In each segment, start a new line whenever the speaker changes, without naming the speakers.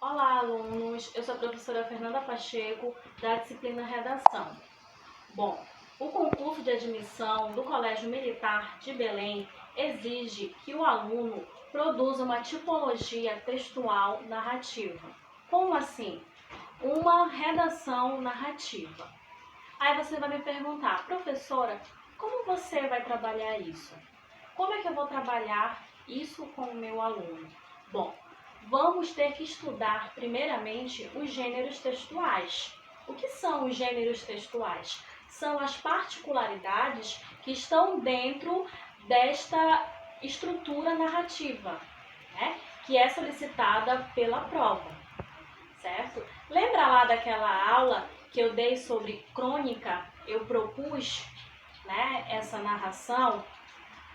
Olá, alunos! Eu sou a professora Fernanda Pacheco, da disciplina Redação. Bom, o concurso de admissão do Colégio Militar de Belém exige que o aluno produza uma tipologia textual narrativa. Como assim? Uma redação narrativa. Aí você vai me perguntar, professora, como você vai trabalhar isso? Como é que eu vou trabalhar isso com o meu aluno? Bom, vamos ter que estudar primeiramente os gêneros textuais. O que são os gêneros textuais? São as particularidades que estão dentro desta estrutura narrativa, né? Que é solicitada pela prova, certo? Lembra lá daquela aula que eu dei sobre crônica? Eu propus, né, essa narração.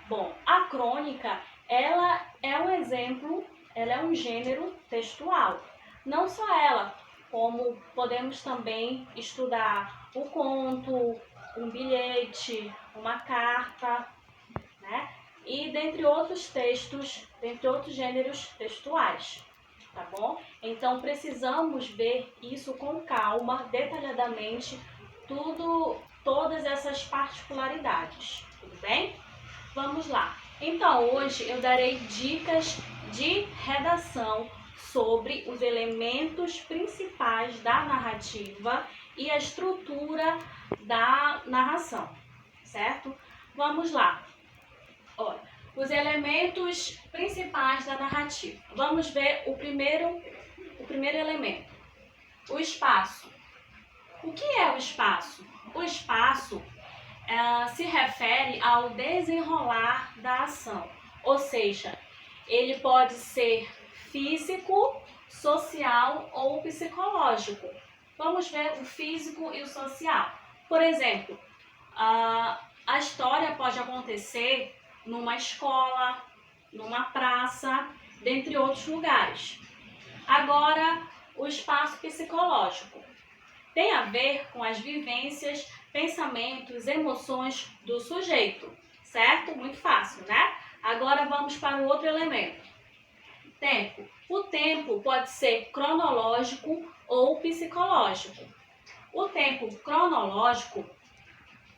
Bom, a crônica, ela é um exemplo, ela é um gênero textual. Não só ela, como podemos também estudar o conto, um bilhete, uma carta, né? E dentre outros textos, dentre outros gêneros textuais, tá bom? Então precisamos ver isso com calma, detalhadamente, todas essas particularidades, tudo bem? Vamos lá. Então, hoje eu darei dicas de redação sobre os elementos principais da narrativa e a estrutura da narração, certo? Vamos lá. Olha, os elementos principais da narrativa. Vamos ver o primeiro elemento, o espaço. O que é o espaço? O espaço se refere ao desenrolar da ação, ou seja, ele pode ser físico, social ou psicológico. Vamos ver o físico e o social. Por exemplo, a história pode acontecer numa escola, numa praça, dentre outros lugares. Agora, o espaço psicológico tem a ver com as vivências, pensamentos, emoções do sujeito, certo? Muito fácil, né? Agora vamos para o outro elemento. Tempo. O tempo pode ser cronológico ou psicológico. O tempo cronológico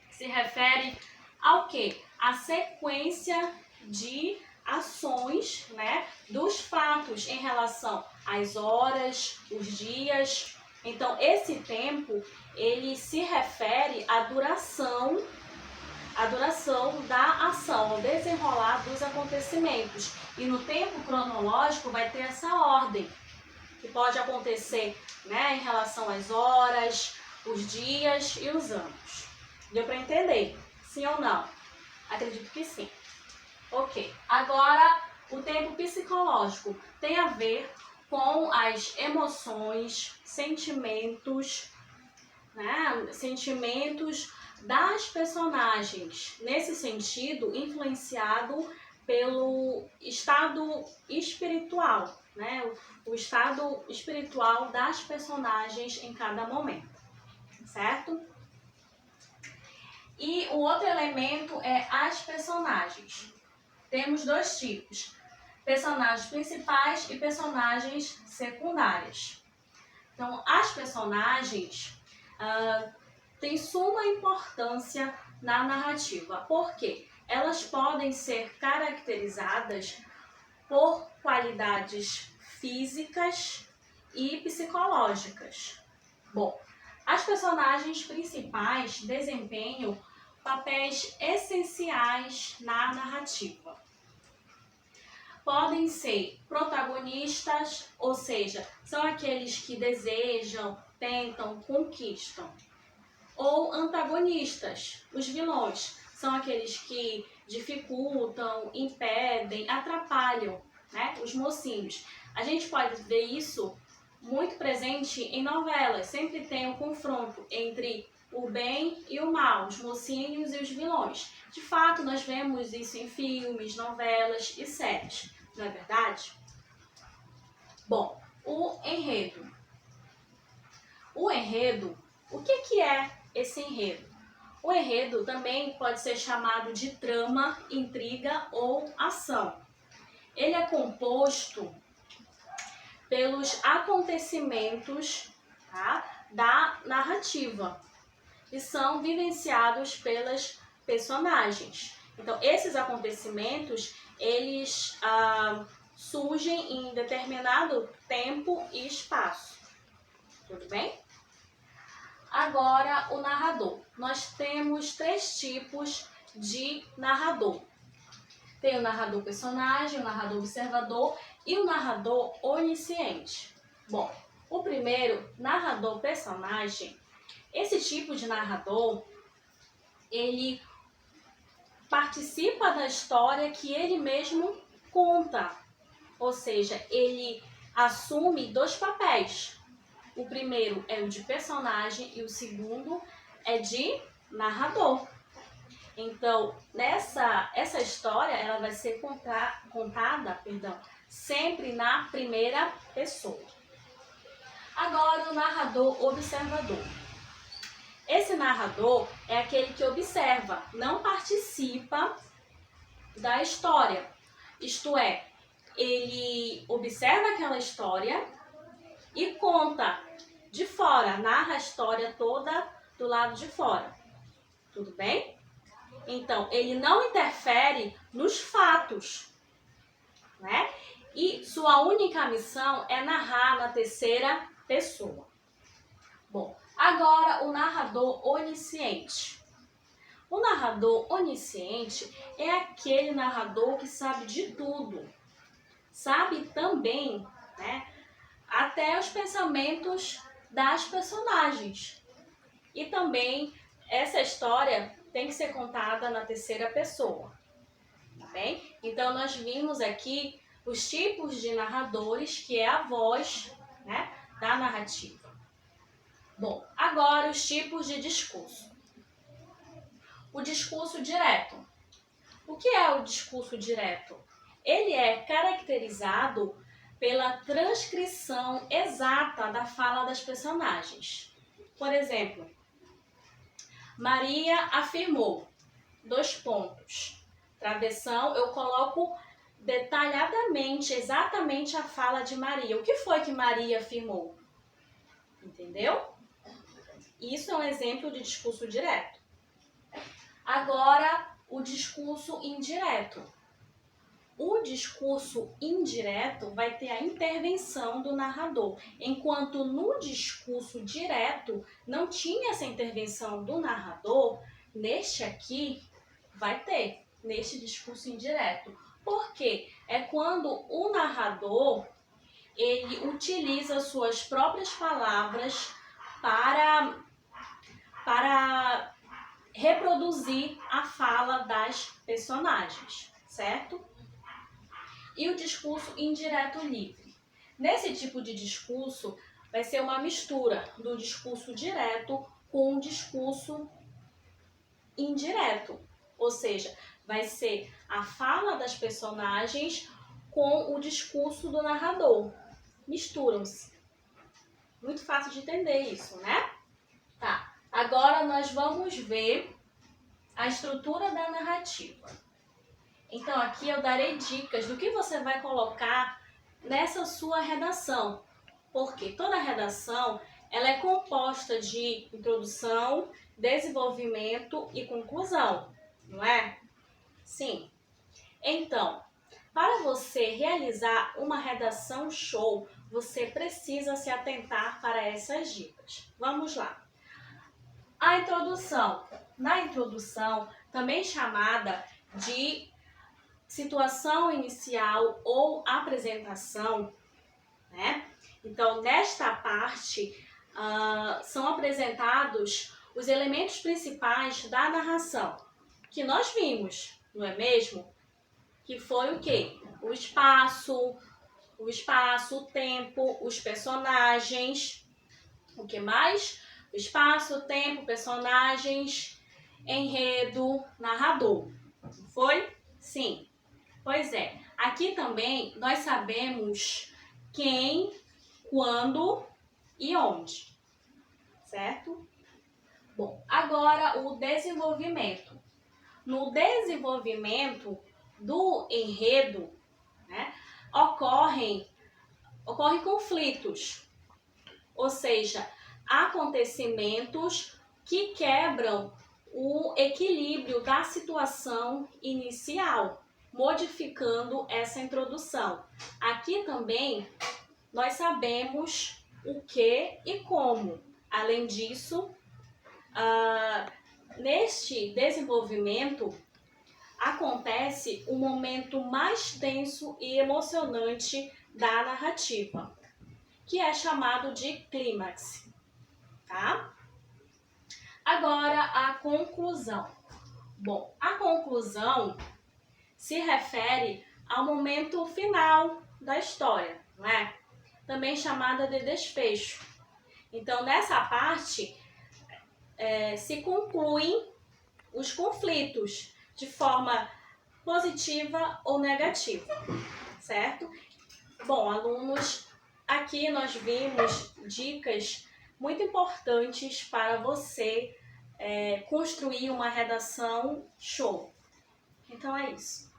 se refere ao quê? A sequência de ações, né, dos fatos em relação às horas, os dias. Então, esse tempo, ele se refere à duração da ação, ao desenrolar dos acontecimentos. E no tempo cronológico vai ter essa ordem, que pode acontecer, né, em relação às horas, os dias e os anos. Deu para entender? Sim ou não? Acredito que sim. Ok. Agora, o tempo psicológico tem a ver com as emoções, sentimentos, né? Sentimentos das personagens. Nesse sentido, influenciado pelo estado espiritual, né? O estado espiritual das personagens em cada momento, certo? E o outro elemento é as personagens. Temos dois tipos, personagens principais e personagens secundárias. Então, as personagens têm suma importância na narrativa, porque elas podem ser caracterizadas por qualidades físicas e psicológicas. Bom, as personagens principais desempenham papéis essenciais na narrativa. Podem ser protagonistas, ou seja, são aqueles que desejam, tentam, conquistam. Ou antagonistas, os vilões, são aqueles que dificultam, impedem, atrapalham, né? Os mocinhos. A gente pode ver isso muito presente em novelas, sempre tem um confronto entre o bem e o mal, os mocinhos e os vilões. De fato, nós vemos isso em filmes, novelas e séries, não é verdade? Bom, o enredo. O enredo, o que é esse enredo? O enredo também pode ser chamado de trama, intriga ou ação. Ele é composto pelos acontecimentos, tá, da narrativa, que são vivenciados pelas personagens. Então, esses acontecimentos, eles surgem em determinado tempo e espaço. Tudo bem? Agora, o narrador. Nós temos 3 tipos de narrador. Tem o narrador personagem, o narrador observador e o narrador onisciente. Bom, o primeiro, narrador personagem, esse tipo de narrador, ele participa da história que ele mesmo conta. Ou seja, ele assume 2 papéis. O primeiro é o de personagem e o segundo é de narrador. Então, essa história ela vai ser contada sempre na primeira pessoa. Agora, o narrador observador. Esse narrador é aquele que observa, não participa da história. Isto é, ele observa aquela história e conta de fora, narra a história toda do lado de fora. Tudo bem? Então, ele não interfere nos fatos, né? E sua única missão é narrar na terceira pessoa. Bom, agora o narrador onisciente. O narrador onisciente é aquele narrador que sabe de tudo. Sabe também, né, até os pensamentos das personagens. E também essa história tem que ser contada na terceira pessoa, tá bem? Então, nós vimos aqui os tipos de narradores, que é a voz, né, da narrativa. Bom, agora os tipos de discurso. O discurso direto. O que é o discurso direto? Ele é caracterizado pela transcrição exata da fala das personagens. Por exemplo, Maria afirmou, : travessão, eu coloco detalhadamente, exatamente a fala de Maria. O que foi que Maria afirmou? Entendeu? Isso é um exemplo de discurso direto. Agora, o discurso indireto. O discurso indireto vai ter a intervenção do narrador, enquanto no discurso direto não tinha essa intervenção do narrador, neste aqui vai ter, neste discurso indireto. Por quê? É quando o narrador ele utiliza suas próprias palavras para reproduzir a fala das personagens, certo? E o discurso indireto livre. Nesse tipo de discurso, vai ser uma mistura do discurso direto com o discurso indireto. Ou seja, vai ser a fala das personagens com o discurso do narrador. Misturam-se. Muito fácil de entender isso, né? Tá. Agora nós vamos ver a estrutura da narrativa. Então, aqui eu darei dicas do que você vai colocar nessa sua redação. Porque toda redação ela é composta de introdução, desenvolvimento e conclusão, não é? Sim. Então, para você realizar uma redação show, você precisa se atentar para essas dicas. Vamos lá. A introdução. Na introdução, também chamada de situação inicial ou apresentação, né? Então, nesta parte, são apresentados os elementos principais da narração, que nós vimos, não é mesmo? Que foi o quê? O espaço, o tempo, os personagens. O que mais? O espaço, o tempo, personagens, enredo, narrador. Foi? Sim. Pois é. Aqui também nós sabemos quem, quando e onde. Certo? Bom, agora o desenvolvimento. No desenvolvimento do enredo, né, ocorrem ocorrem conflitos, ou seja, acontecimentos que quebram o equilíbrio da situação inicial, modificando essa introdução. Aqui também nós sabemos o que e como. Além disso, neste desenvolvimento acontece o momento mais tenso e emocionante da narrativa, que é chamado de clímax, tá? Agora, a conclusão. Bom, a conclusão se refere ao momento final da história, não é? Também chamada de desfecho. Então, nessa parte, se concluem os conflitos de forma positiva ou negativa, certo? Bom, alunos, aqui nós vimos dicas muito importantes para você construir uma redação show. Então é isso.